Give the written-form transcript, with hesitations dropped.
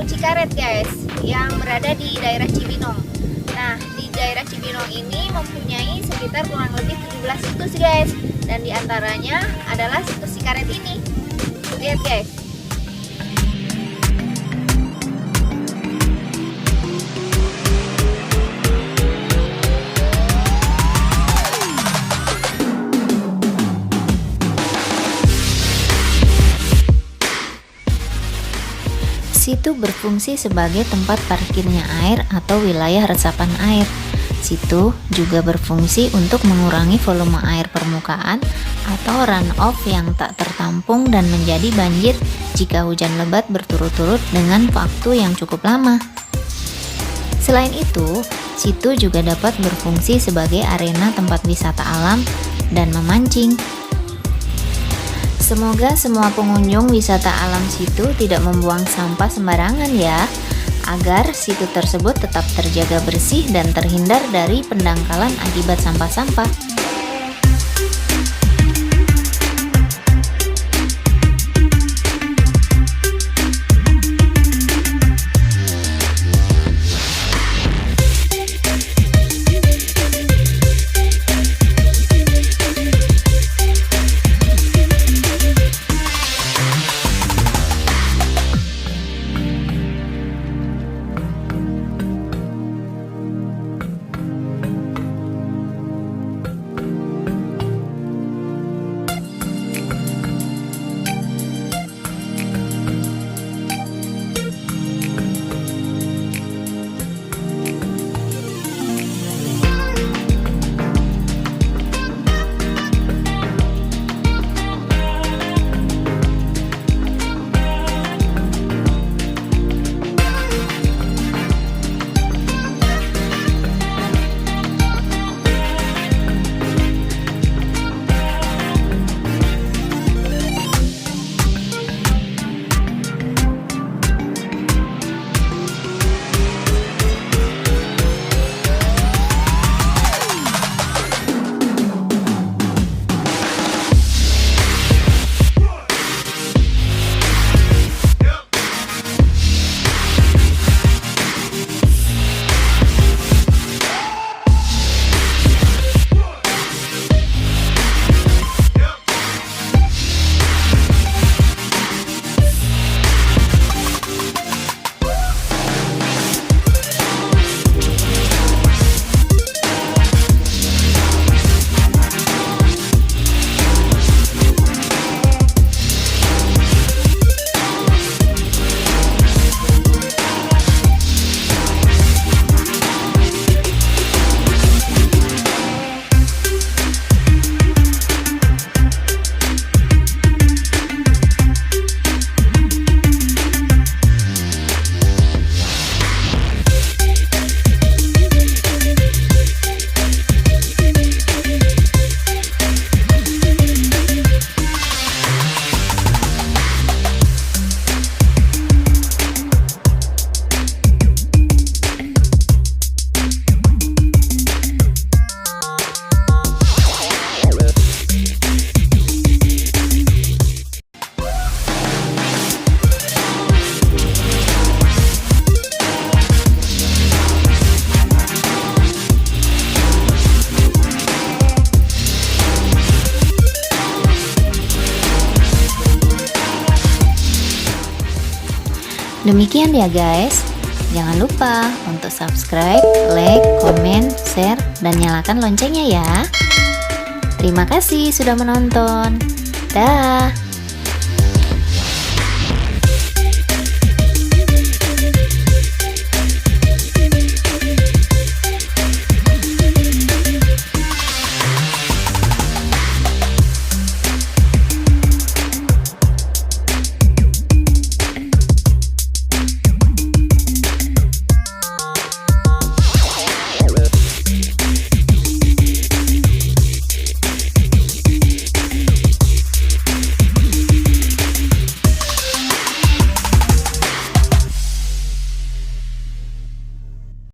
Cikaret guys, yang berada di daerah Cibinong. Nah, di daerah Cibinong ini mempunyai sekitar kurang lebih 17 situs guys, dan diantaranya adalah situs Cikaret ini. Lihat guys. Situ berfungsi sebagai tempat parkirnya air atau wilayah resapan air. Situ juga berfungsi untuk mengurangi volume air permukaan atau runoff yang tak tertampung dan menjadi banjir jika hujan lebat berturut-turut dengan waktu yang cukup lama. Selain itu, situ juga dapat berfungsi sebagai arena tempat wisata alam dan memancing. Semoga semua pengunjung wisata alam situ tidak membuang sampah sembarangan ya, agar situ tersebut tetap terjaga bersih dan terhindar dari pendangkalan akibat sampah-sampah. Demikian ya guys. Jangan lupa untuk subscribe, like, komen, share, dan nyalakan loncengnya ya. Terima kasih sudah menonton. Dah.